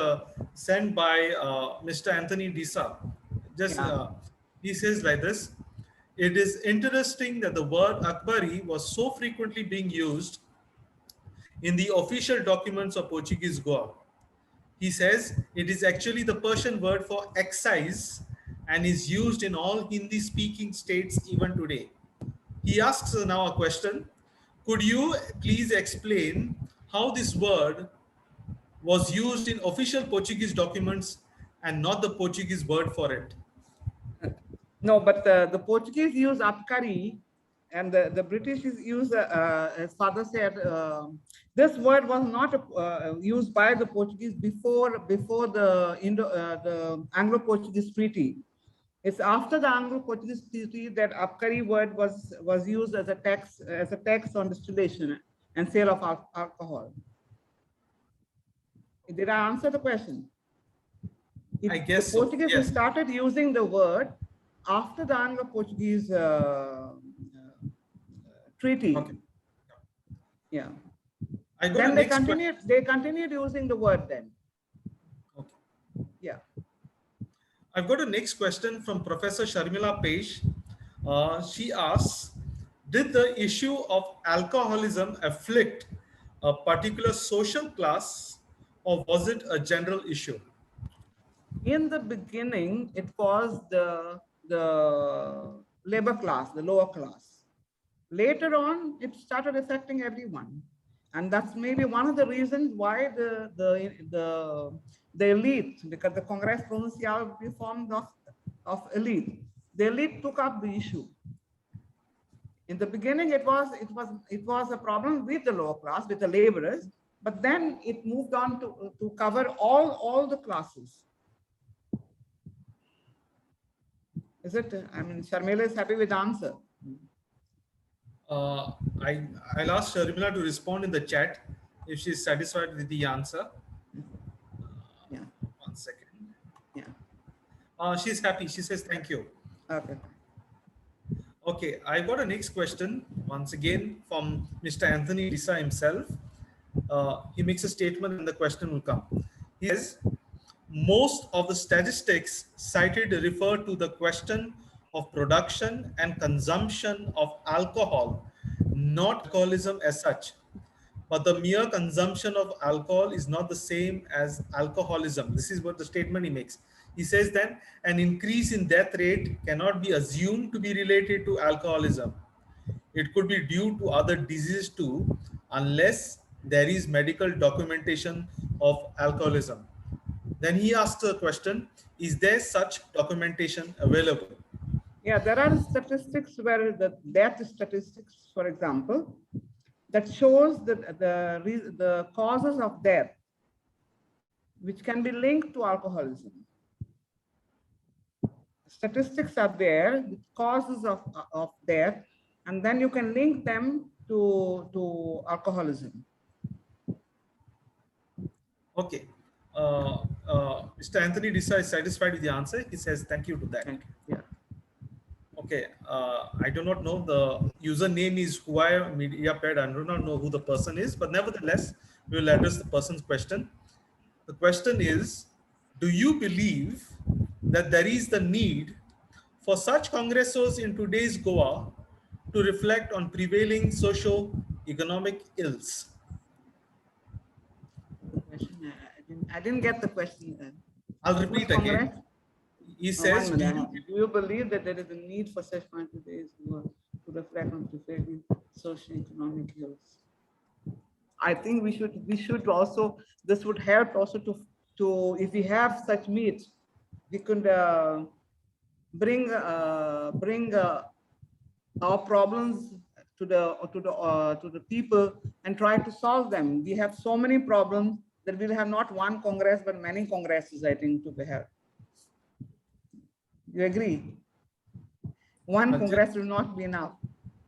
sent by Mr. Anthony Disa. He says like this: it is interesting that the word Akbari was so frequently being used in the official documents of Portuguese Goa. He says it is actually the Persian word for excise and is used in all Hindi-speaking states even today. He asks now a question: could you please explain how this word was used in official Portuguese documents and not the Portuguese word for it? No, but the Portuguese use Abkari and the British use, as father said, this word was not used by the Portuguese before the Anglo-Portuguese treaty. It's after the Anglo-Portuguese treaty that Abkari word was used as a tax on distillation and sale of alcohol. Did I answer the question? I guess the Portuguese so, yes. started using the word after the Anglo-Portuguese treaty. Okay. Yeah. Then they continued using the word then. Okay. Yeah. I've got a next question from Professor Sharmila Peish. She asks, did the issue of alcoholism afflict a particular social class, or was it a general issue? In the beginning, it was the labor class, the lower class. Later on, it started affecting everyone. And that's maybe one of the reasons why the elite, because the Congress Provincial be formed of elite, the elite took up the issue. In the beginning, it was a problem with the lower class, with the laborers, but then it moved on to cover all the classes. Is it? I mean, Sharmila is happy with the answer. I'll ask Sharmila to respond in the chat if she's satisfied with the answer. Yeah. 1 second. Yeah. She's happy. She says thank you. Okay. Okay, I got a next question once again from Mr. Anthony Risa himself. He makes a statement and the question will come. He says, most of the statistics cited refer to the question of production and consumption of alcohol, not alcoholism as such. But the mere consumption of alcohol is not the same as alcoholism. This is what the statement he makes. He says then an increase in death rate cannot be assumed to be related to alcoholism. It could be due to other diseases too, unless there is medical documentation of alcoholism. Then he asks the question, is there such documentation available? Yeah, there are statistics where the death statistics, for example, that shows that the causes of death, which can be linked to alcoholism. Statistics are there, the causes of death, and then you can link them to alcoholism. Okay. Mr. Anthony Risa is satisfied with the answer. He says thank you to that. Thank you. Yeah. Okay, I do not know, the username is Huaya MediaPad. I do not know who the person is, but nevertheless, we will address the person's question. The question is, do you believe that there is the need for such congressos in today's Goa to reflect on prevailing socio-economic ills? I didn't get the question then. I'll repeat again. He says, do you believe that there is a need for such today's Goa to reflect on prevailing socio-economic ills? I think we should also, this would help also to if we have such meets, we could bring our problems to the people and try to solve them. We have so many problems that we'll have not one congress but many congresses, I think, to be held. You agree? One congress will not be enough.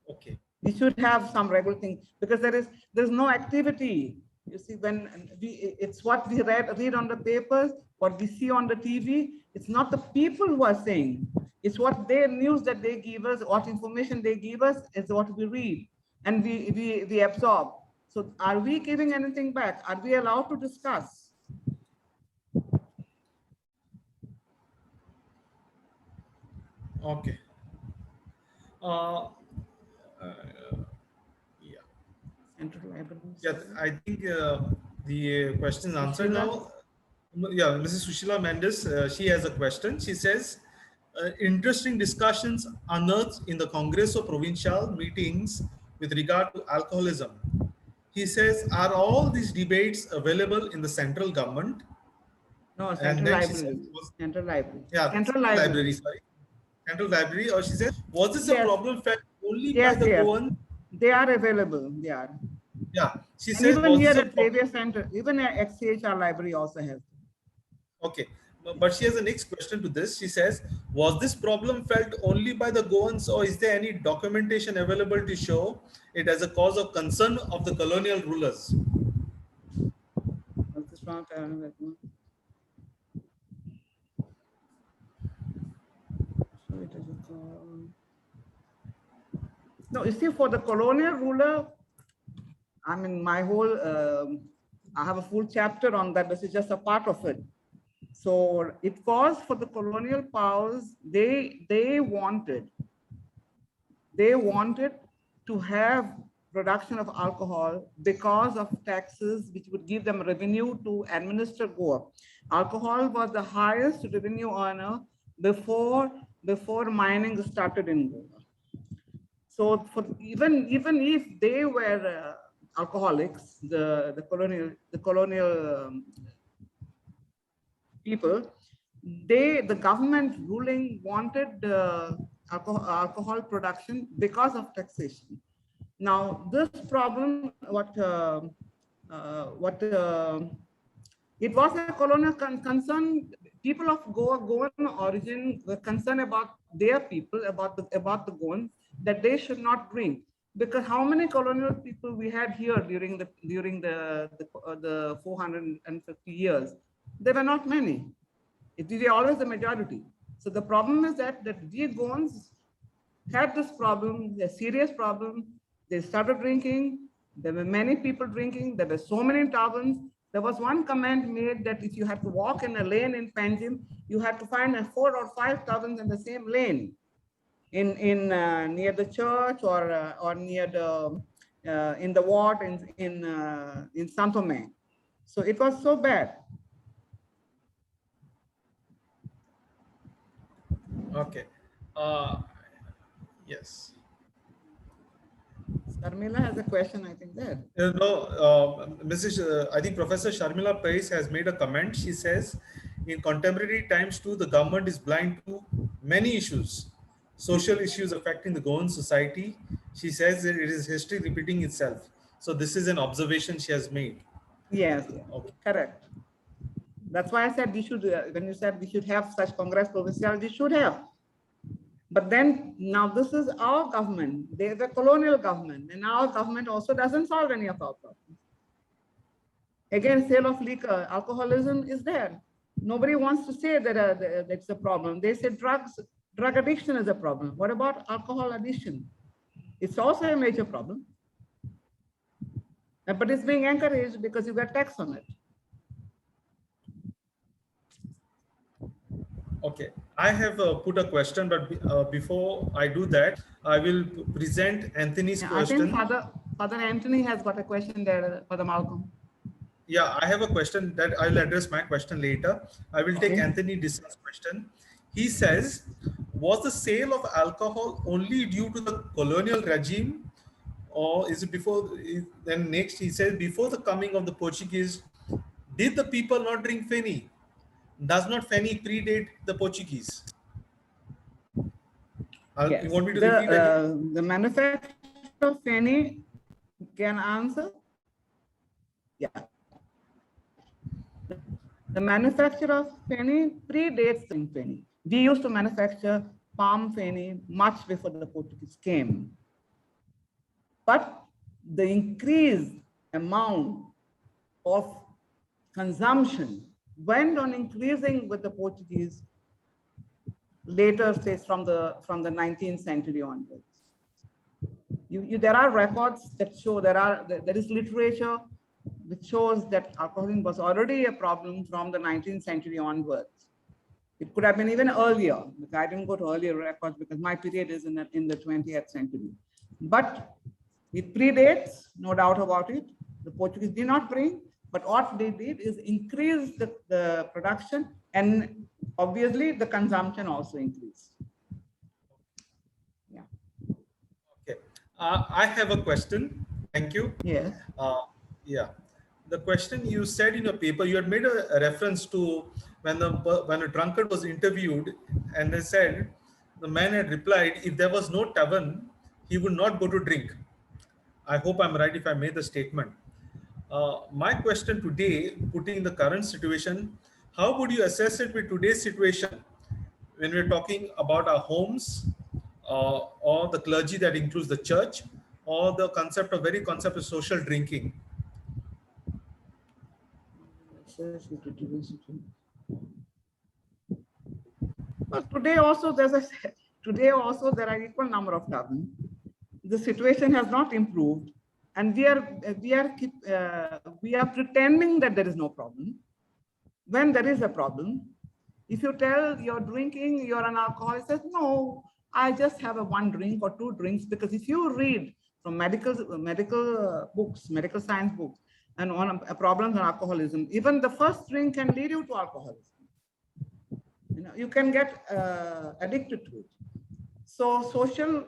Okay. We should have some regular thing, because there's no activity. You see, when it's what we read on the papers, what we see on the TV. It's not the people who are saying. It's what their news that they give us, what information they give us is what we read and we absorb. So are we giving anything back? Are we allowed to discuss? Okay. Yeah. Central libraries. Yeah, I think the question is answered now. Yeah, Mrs. Sushila Mendes, she has a question. She says, interesting discussions unearthed in the Congreso Provincial meetings with regard to alcoholism. He says, are all these debates available in the central government? No, central library. Central library. Yeah, central library. Sorry. Central library. Or she says, was this a problem felt only by the Goan? They are available. They are. Yeah. She and says, even here at Xavier Center, even at XCHR library also has. Okay. But she has a next question to this. She says, was this problem felt only by the Goans, or is there any documentation available to show it as a cause of concern of the colonial rulers? No, you see, for the colonial ruler, I mean, my whole, I have a full chapter on that. This is just a part of it. So it was for the colonial powers, they wanted to have production of alcohol because of taxes, which would give them revenue to administer Goa. Alcohol was the highest revenue earner before mining started in Goa. So for even if they were alcoholics, the colonial people, the government ruling wanted alcohol production because of taxation. Now, this problem, it was a colonial concern. People of Goan origin were concerned about their people, about the Goans, that they should not drink. Because how many colonial people we had here during the 450 years? There were not many. It was always the majority. So the problem is that we Goans had this problem, a serious problem. They started drinking. There were many people drinking. There were so many taverns. There was one comment made that if you had to walk in a lane in Panjim, you had to find 4 or 5 taverns in the same lane, in near the church or near the in the ward in Saint-Omer. So it was so bad. Okay. Yes. Sharmila has a question, I think, there. I think Professor Sharmila Pais has made a comment. She says, in contemporary times too, the government is blind to many issues, social issues affecting the Goan society. She says that it is history repeating itself. So this is an observation she has made. Yes, Okay. Correct. That's why I said we should, when you said we should have such Congress Provincial, we should have. But then now this is our government. There's a colonial government, and our government also doesn't solve any of our problems. Again, sale of liquor, alcoholism is there. Nobody wants to say that it's a problem. They say drug addiction is a problem. What about alcohol addiction? It's also a major problem. But it's being encouraged because you get tax on it. Okay, I have put a question, but before I do that, I will present Anthony's question. I think Father Anthony has got a question there, Father Malcolm. Yeah, I have a question that I will address my question later. I will take Anthony Disson's question. He says, was the sale of alcohol only due to the colonial regime, or is it before? Then next he says, before the coming of the Portuguese, did the people not drink Feni? Does not Feni predate the Portuguese? Yes. You want me to repeat again? The manufacturer of Feni can answer. Yeah. The manufacture of Feni predates Feni. We used to manufacture palm Feni much before the Portuguese came. But the increased amount of consumption went on increasing with the Portuguese later states from the 19th century onwards. There are records that show there is literature which shows that alcoholism was already a problem from the 19th century onwards. It could have been even earlier. I didn't go to earlier records because my period is in the 20th century. But it predates, no doubt about it. The Portuguese did not bring, but what they did is increase the production, and obviously the consumption also increased. Yeah. Okay. I have a question. Thank you. Yes. Yeah. The question you said in your paper, you had made a reference to when a drunkard was interviewed, and they said the man had replied, if there was no tavern, he would not go to drink. I hope I'm right if I made the statement. My question today, putting in the current situation, how would you assess it with today's situation when we're talking about our homes or the clergy that includes the church, or the very concept of social drinking? But today also there are equal number of taverns. The situation has not improved, and we are pretending that there is no problem when there is a problem. If you tell you're drinking, you're an alcoholic, says no, I just have a 1 drink or 2 drinks, because if you read from medical books, medical science books, and on a problem on alcoholism, even the first drink can lead you to alcoholism. You can get addicted to it. So social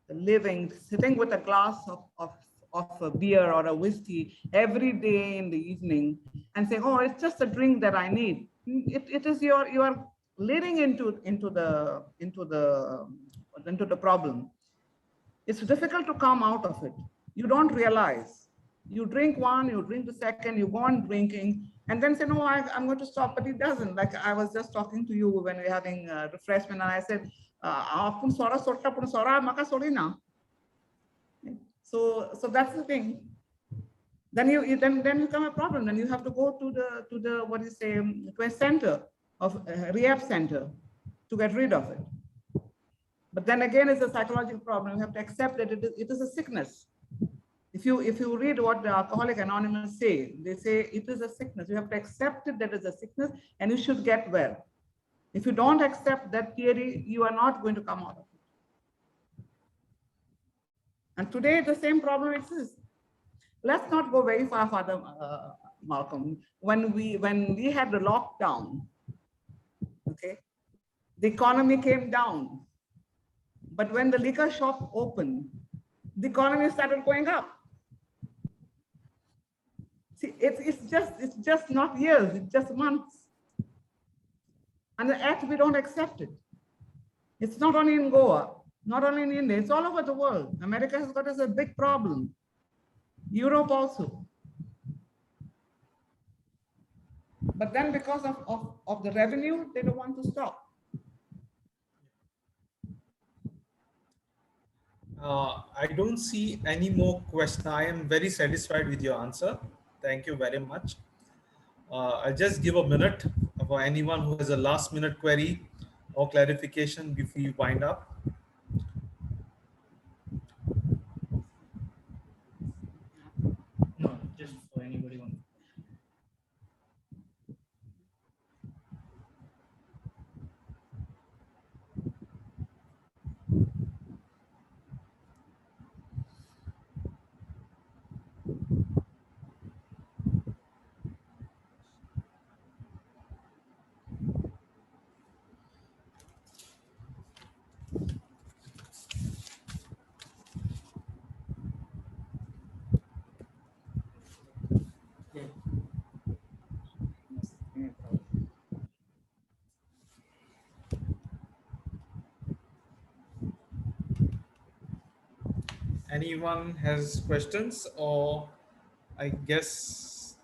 living, sitting with a glass of a beer or a whiskey every day in the evening and saying, oh, it's just a drink that I need. It is you are leading into the problem, it's difficult to come out of it. You don't realize. You drink one, you drink the second, you go on drinking, and then say, no, I'm going to stop, but it doesn't. Like I was just talking to you when we were having refreshment, and I said, "Apun sora sorta pun sora maka sori na." So that's the thing. Then you become a problem. Then you have to go to the what do you say, to a center of rehab center to get rid of it. But then again, it's a psychological problem. You have to accept that it is a sickness. If you read what the Alcoholics Anonymous say, they say it is a sickness. You have to accept it that it's a sickness, and you should get well. If you don't accept that theory, you are not going to come out of it. And today, the same problem exists. Let's not go very far, Father Malcolm. When we had the lockdown, okay, the economy came down. But when the liquor shop opened, the economy started going up. See, it's just not years, it's just months. And yet we don't accept it. It's not only in Goa, not only in India, it's all over the world. America has got us a big problem. Europe also. But then because of the revenue, they don't want to stop. I don't see any more questions. I am very satisfied with your answer. Thank you very much. I'll just give a minute for anyone who has a last minute query or clarification before you wind up. No, just for anybody. Anyone has questions, or I guess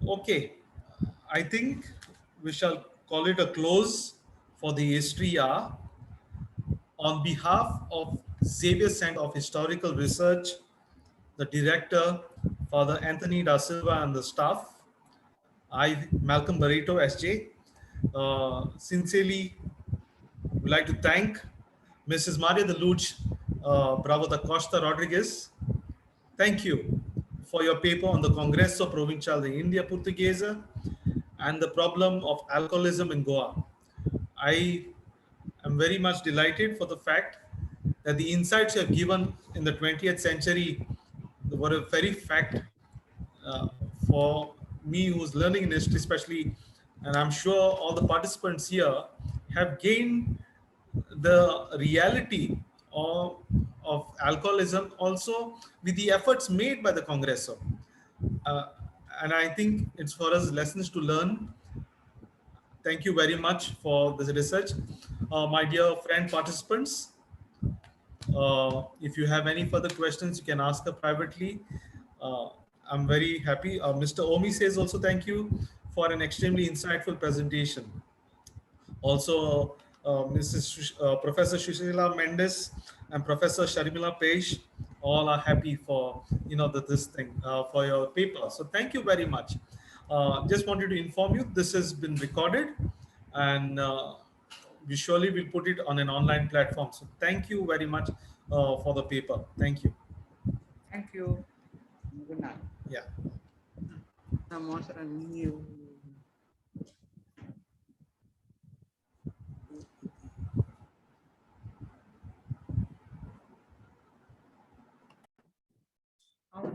okay. I think we shall call it a close for the History Hour. On behalf of Xavier Center of Historical Research, the director, Father Anthony Da Silva, and the staff, I, Malcolm Barreto, SJ, sincerely would like to thank Mrs. Maria de Luz Bravo da Costa Rodriguez. Thank you for your paper on the Congresso Provincial de India Portuguesa and the problem of alcoholism in Goa. I am very much delighted for the fact that the insights you have given in the 20th century were a very fact for me who's learning in history especially, and I'm sure all the participants here have gained the reality of alcoholism also with the efforts made by the Congresso. And I think it's for us lessons to learn. Thank you very much for this research. My dear friend participants, if you have any further questions, you can ask her privately. I'm very happy. Mr. Omi says also thank you for an extremely insightful presentation. Also, Professor Shushila Mendes and Professor Sharmila Peish all are happy for this thing for your paper. So thank you very much. Just wanted to inform you this has been recorded, and we surely will put it on an online platform. So thank you very much for the paper. Thank you. Thank you. Good night. Yeah. Namaste and you.